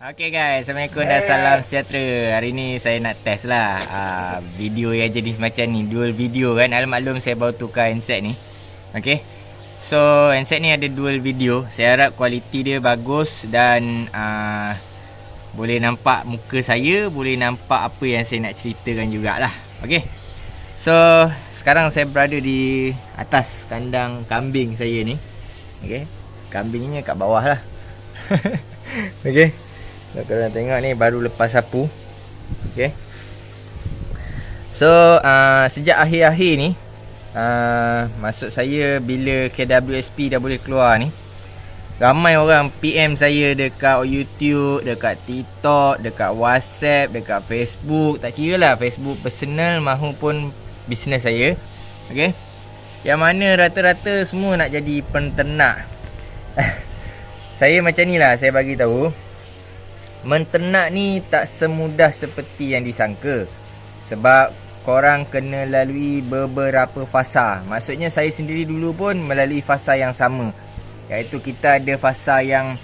Okay guys, Assalamualaikum dan salam sejahtera. Hari ni saya nak test lah video yang jenis macam ni, dual video kan. Maklum saya baru tukar handset ni. Okay, so handset ni ada dual video. Saya harap kualiti dia bagus dan boleh nampak muka saya, boleh nampak apa yang saya nak ceritakan jugalah. Okay, so sekarang saya berada di atas kandang kambing saya ni. Okay, kambingnya kat bawah lah. Okay, so, korang tengok ni baru lepas sapu. Okay, so sejak akhir-akhir ni maksud saya bila KWSP dah boleh keluar ni, ramai orang PM saya dekat YouTube, dekat TikTok, dekat WhatsApp, dekat Facebook. Tak kira lah Facebook personal mahupun bisnes saya. Okay, yang mana rata-rata semua nak jadi penternak. Saya macam ni lah, saya bagi tahu, menternak ni tak semudah seperti yang disangka. Sebab korang kena lalui beberapa fasa. Maksudnya saya sendiri dulu pun melalui fasa yang sama, iaitu kita ada fasa yang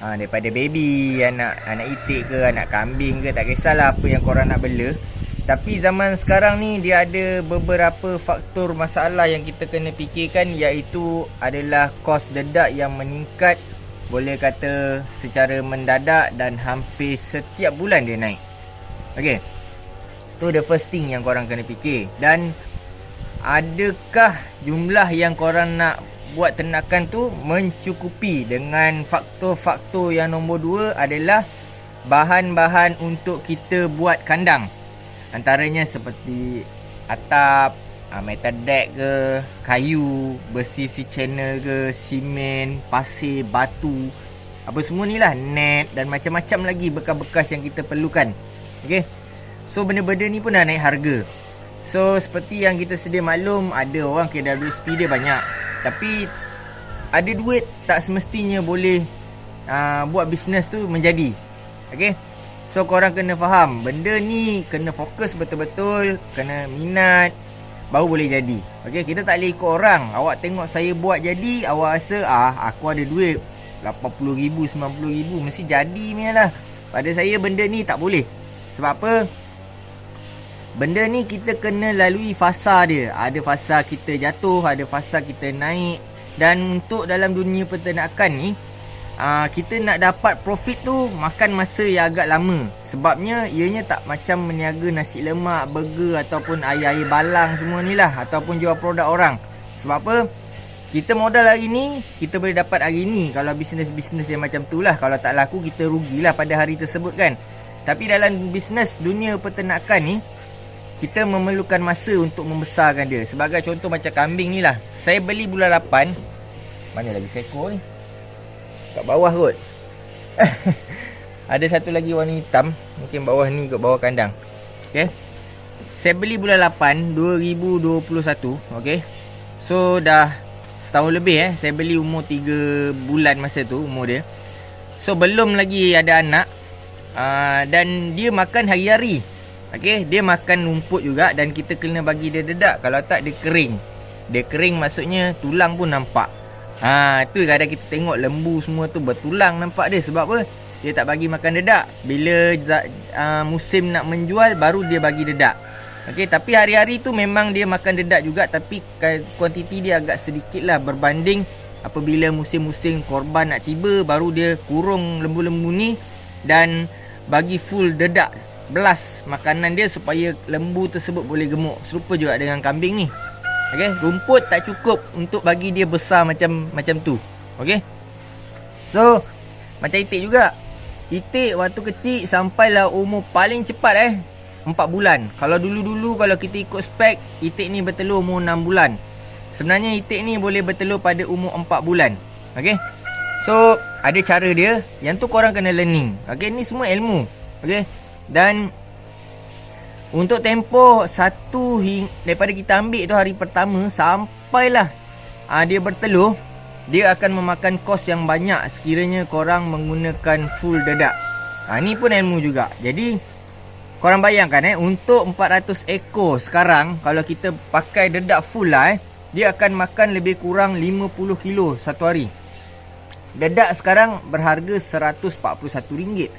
daripada baby, anak itik ke, anak kambing ke, tak kisahlah apa yang korang nak bela. Tapi zaman sekarang ni dia ada beberapa faktor masalah yang kita kena fikirkan, iaitu adalah kos dedak yang meningkat, boleh kata secara mendadak dan hampir setiap bulan dia naik. Okay, tu the first thing yang korang kena fikir. Dan adakah jumlah yang korang nak buat ternakan tu mencukupi? Dengan faktor-faktor yang nombor 2 adalah bahan-bahan untuk kita buat kandang. Antaranya seperti atap, metal deck ke, kayu, besi si channel ke, simen, pasir, batu, apa semua ni lah, net dan macam-macam lagi bekas-bekas yang kita perlukan. Okay, so benda-benda ni pun dah naik harga. So seperti yang kita sedia maklum, ada orang KWSP dia banyak, tapi ada duit tak semestinya boleh buat bisnes tu menjadi. Okay, so korang kena faham, benda ni kena fokus betul-betul, kena minat, baru boleh jadi. Okay, kita tak boleh ikut orang. Awak tengok saya buat jadi, awak rasa aku ada duit 80,000, 90,000 mesti jadi punya lah. Pada saya benda ni tak boleh. Sebab apa? Benda ni kita kena lalui fasa dia. Ada fasa kita jatuh, ada fasa kita naik. Dan untuk dalam dunia peternakan ni, kita nak dapat profit tu makan masa yang agak lama. Sebabnya ianya tak macam meniaga nasi lemak, burger ataupun air-air balang semua ni lah, ataupun jual produk orang. Sebab apa? Kita modal hari ni, kita boleh dapat hari ni. Kalau bisnes-bisnes yang macam tu lah. Kalau tak laku, kita rugilah pada hari tersebut kan. Tapi dalam bisnes dunia peternakan ni, kita memerlukan masa untuk membesarkan dia. Sebagai contoh macam kambing ni lah, saya beli bulan 8. Mana lagi seekor ni? Kat bawah kot. Ada satu lagi warna hitam, mungkin bawah ni, kat bawah kandang. Okay, saya beli bulan 8 2021. Okay, so dah setahun lebih saya beli umur 3 bulan masa tu umur dia. So belum lagi ada anak. Dan dia makan hari-hari. Okay, dia makan rumput juga, dan kita kena bagi dia dedak. Kalau tak dia kering. Dia kering maksudnya tulang pun nampak. Tu kadang kita tengok lembu semua tu bertulang nampak dia. Sebab apa? Dia tak bagi makan dedak. Bila musim nak menjual, baru dia bagi dedak. Okay, tapi hari-hari tu memang dia makan dedak juga, tapi kuantiti dia agak sedikit lah berbanding apabila musim-musim korban nak tiba, baru dia kurung lembu-lembu ni dan bagi full dedak, belas makanan dia supaya lembu tersebut boleh gemuk. Serupa juga dengan kambing ni. Okay, rumput tak cukup untuk bagi dia besar macam tu. Okay, so macam itik juga. Itik waktu kecil sampailah umur paling cepat 4 bulan. Kalau dulu-dulu kalau kita ikut spek, itik ni bertelur umur 6 bulan. Sebenarnya itik ni boleh bertelur pada umur 4 bulan. Okay, so ada cara dia. Yang tu korang kena learning. Okay, ni semua ilmu. Okay, dan untuk tempoh daripada kita ambil tu hari pertama sampailah dia bertelur, dia akan memakan kos yang banyak sekiranya korang menggunakan full dedak. Ni pun ilmu juga. Jadi korang bayangkan untuk 400 ekor sekarang, kalau kita pakai dedak full lah dia akan makan lebih kurang 50 kilo satu hari. dedak sekarang berharga RM141.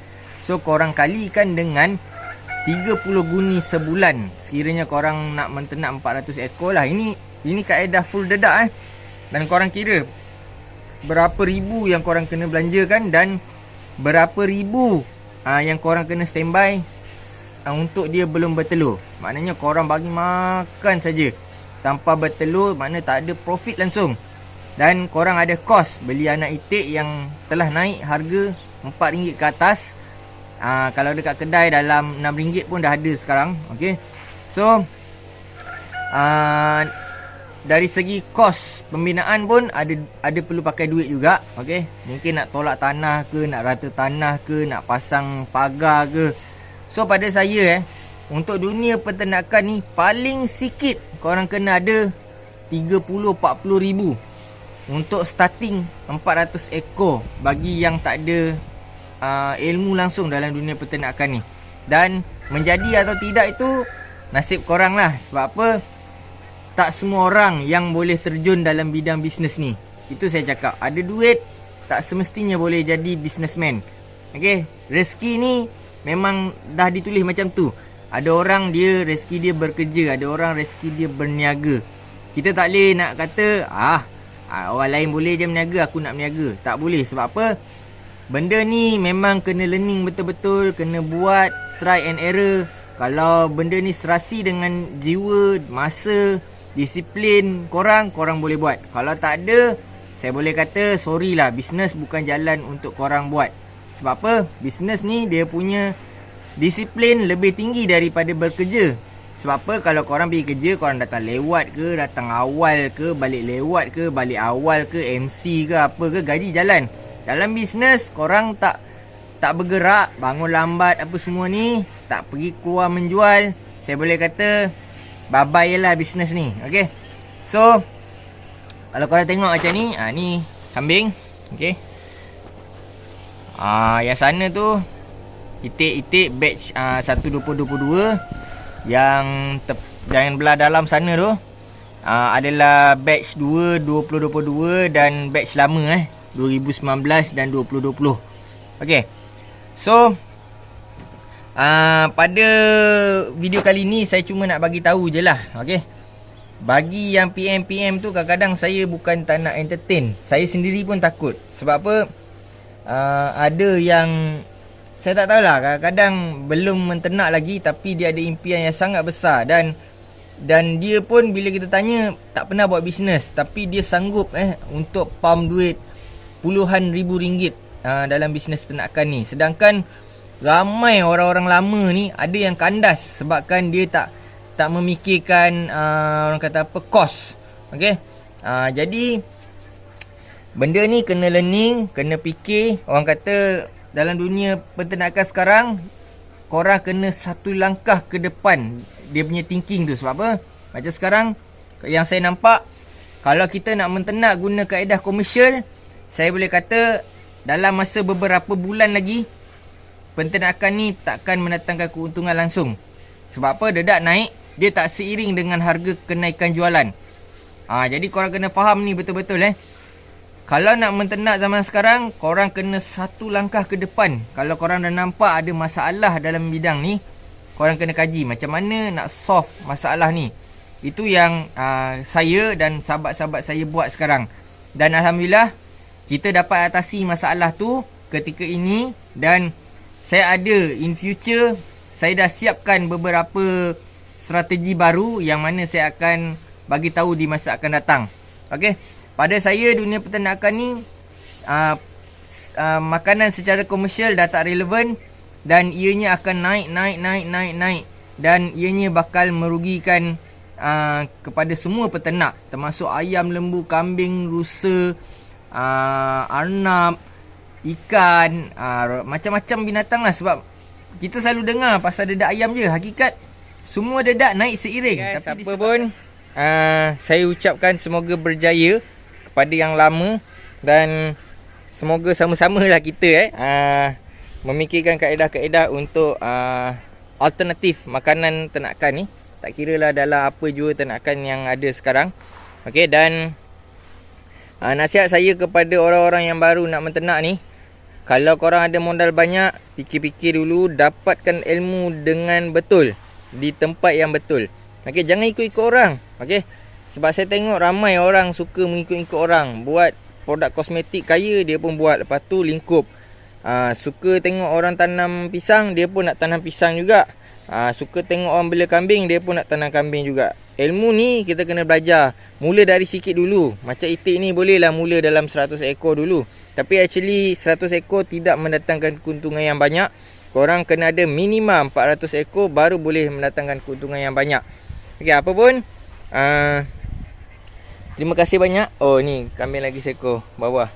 So korang kalikan dengan 30 guni sebulan. Sekiranya korang nak menternak 400 ekor lah. Ini kaedah full dedak Dan korang kira berapa ribu yang korang kena belanjakan dan berapa ribu yang korang kena standby untuk dia belum bertelur. Maknanya korang bagi makan saja tanpa bertelur, makna tak ada profit langsung. Dan korang ada kos beli anak itik yang telah naik harga RM4 ke atas. Kalau dekat kedai dalam RM6 pun dah ada sekarang. Okay. So dari segi kos pembinaan pun ada perlu pakai duit juga. Okay. Mungkin nak tolak tanah ke, nak rata tanah ke, nak pasang pagar ke. So pada saya untuk dunia peternakan ni paling sikit korang kena ada 30-40 ribu untuk starting 400 ekor bagi yang tak ada ilmu langsung dalam dunia peternakan ni. Dan menjadi atau tidak itu nasib korang lah. Sebab apa? Tak semua orang yang boleh terjun dalam bidang bisnes ni. Itu saya cakap, ada duit tak semestinya boleh jadi businessman. Okay, rezeki ni memang dah ditulis macam tu. Ada orang dia rezeki dia bekerja, ada orang rezeki dia berniaga. Kita tak boleh nak kata orang lain boleh je berniaga, aku nak berniaga. Tak boleh. Sebab apa? Benda ni memang kena learning betul-betul, kena buat try and error. Kalau benda ni serasi dengan jiwa, masa, disiplin korang boleh buat. Kalau tak ada, saya boleh kata sorry lah, bisnes bukan jalan untuk korang buat. Sebab apa? Bisnes ni dia punya disiplin lebih tinggi daripada bekerja. Sebab apa? Kalau korang pergi kerja, korang datang lewat ke, datang awal ke, balik lewat ke, balik awal ke, MC ke, apa ke, gaji jalan. Dalam bisnes, korang tak bergerak, bangun lambat apa semua ni, tak pergi keluar menjual, saya boleh kata bye-bye lah bisnes ni. Okay. So kalau korang tengok macam ni, ni kambing. Okay. Yang sana tu itik-itik batch 12022. Yang belah dalam sana tu adalah batch 2 2022 dan batch lama 2019 dan 2020. Okay. So pada video kali ni saya cuma nak bagi tahu je lah. Okay. Bagi yang PM tu kadang-kadang saya bukan tak nak entertain. Saya sendiri pun takut. Sebab apa? Ada yang saya tak tahulah, kadang-kadang belum menternak lagi tapi dia ada impian yang sangat besar dan dia pun bila kita tanya tak pernah buat bisnes tapi dia sanggup untuk pump duit puluhan ribu ringgit dalam bisnes ternakan ni. Sedangkan ramai orang-orang lama ni ada yang kandas sebabkan dia tak memikirkan orang kata apa, kos. Okey. Jadi benda ni kena learning, kena fikir. Orang kata dalam dunia peternakan sekarang korang kena satu langkah ke depan dia punya thinking tu. Sebab apa? Macam sekarang yang saya nampak, kalau kita nak menternak guna kaedah komersial, saya boleh kata dalam masa beberapa bulan lagi penternakan ni takkan mendatangkan keuntungan langsung. Sebab apa? Dedak naik, dia tak seiring dengan harga kenaikan jualan. Jadi korang kena faham ni betul-betul. Kalau nak menternak zaman sekarang, korang kena satu langkah ke depan. Kalau korang dah nampak ada masalah dalam bidang ni, korang kena kaji macam mana nak solve masalah ni. Itu yang saya dan sahabat-sahabat saya buat sekarang. Dan Alhamdulillah, kita dapat atasi masalah tu ketika ini. Dan saya ada in future, saya dah siapkan beberapa strategi baru yang mana saya akan bagi tahu di masa akan datang. Okey. Pada saya dunia peternakan ni makanan secara komersial dah tak relevan dan ianya akan naik dan ianya bakal merugikan kepada semua peternak termasuk ayam, lembu, kambing, rusa, arnab, ikan, macam-macam binatang lah. Sebab kita selalu dengar pasal dedak ayam je, hakikat semua dedak naik seiring. Tapi siapa pun saya ucapkan semoga berjaya kepada yang lama dan semoga sama-sama lah kita memikirkan kaedah-kaedah untuk alternatif makanan ternakan ni. Tak kira lah dalam apa jua ternakan yang ada sekarang. Okey, dan Nasihat saya kepada orang-orang yang baru nak menternak ni, kalau korang ada modal banyak, fikir-fikir dulu, dapatkan ilmu dengan betul di tempat yang betul. Okey, jangan ikut-ikut orang. Okey. Sebab saya tengok ramai orang suka mengikut-ikut orang. Buat produk kosmetik kaya, dia pun buat. Lepas tu lingkup. Suka tengok orang tanam pisang, dia pun nak tanam pisang juga. Suka tengok orang bela kambing, dia pun nak tanam kambing juga. Ilmu ni kita kena belajar. Mula dari sikit dulu. Macam itik ni bolehlah mula dalam 100 ekor dulu. Tapi actually 100 ekor tidak mendatangkan keuntungan yang banyak. Korang kena ada minimum 400 ekor baru boleh mendatangkan keuntungan yang banyak. Okey, apa pun, terima kasih banyak. Oh, ni kambing lagi seekor bawah.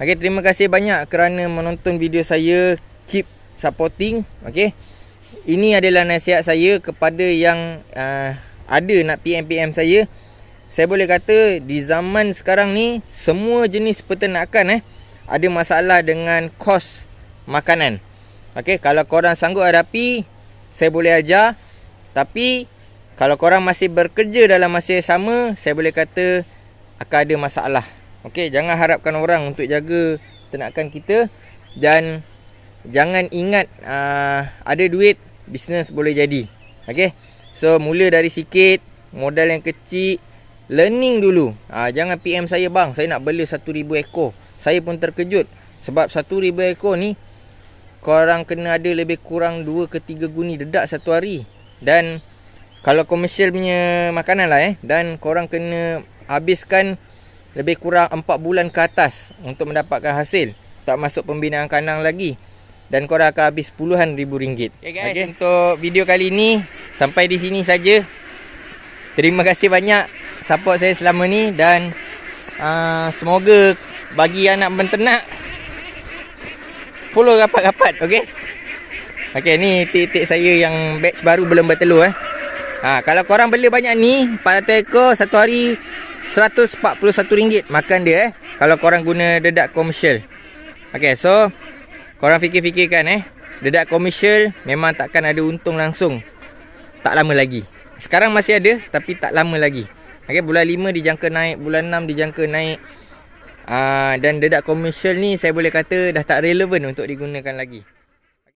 Okey, terima kasih banyak kerana menonton video saya. Keep supporting. Okey. Ini adalah nasihat saya kepada yang ada nak PM saya. Saya boleh kata di zaman sekarang ni semua jenis peternakan ada masalah dengan kos makanan. Okey, kalau korang sanggup hadapi, saya boleh ajar. Tapi kalau korang masih bekerja dalam masa yang sama, saya boleh kata akan ada masalah. Okey, jangan harapkan orang untuk jaga ternakan kita. Dan jangan ingat ada duit, bisnes boleh jadi. Okey. So mula dari sikit, modal yang kecil, learning dulu. Jangan PM saya, bang, saya nak bela 1,000 ekor. Saya pun terkejut sebab 1,000 ekor ni korang kena ada lebih kurang 2 ke 3 guni dedak satu hari. Dan kalau komersial punya makanan lah dan korang kena habiskan lebih kurang 4 bulan ke atas untuk mendapatkan hasil. Tak masuk pembinaan kandang lagi. Dan korang akan habis puluhan ribu ringgit. Okay guys, untuk video kali ni sampai di sini saja. Terima kasih banyak support saya selama ni. Dan semoga bagi yang nak menternak, follow rapat-rapat. Okay. Okay, ni itik-itik saya yang batch baru belum bertelur. Kalau korang beli banyak ni, 400 ekor satu hari, RM141 makan dia. Kalau korang guna dedak komersial. Okay, so korang fikir-fikirkan dedak komersial memang takkan ada untung langsung. Tak lama lagi. Sekarang masih ada tapi tak lama lagi. Okay, bulan 5 dijangka naik, bulan 6 dijangka naik. Dan dedak komersial ni saya boleh kata dah tak relevan untuk digunakan lagi.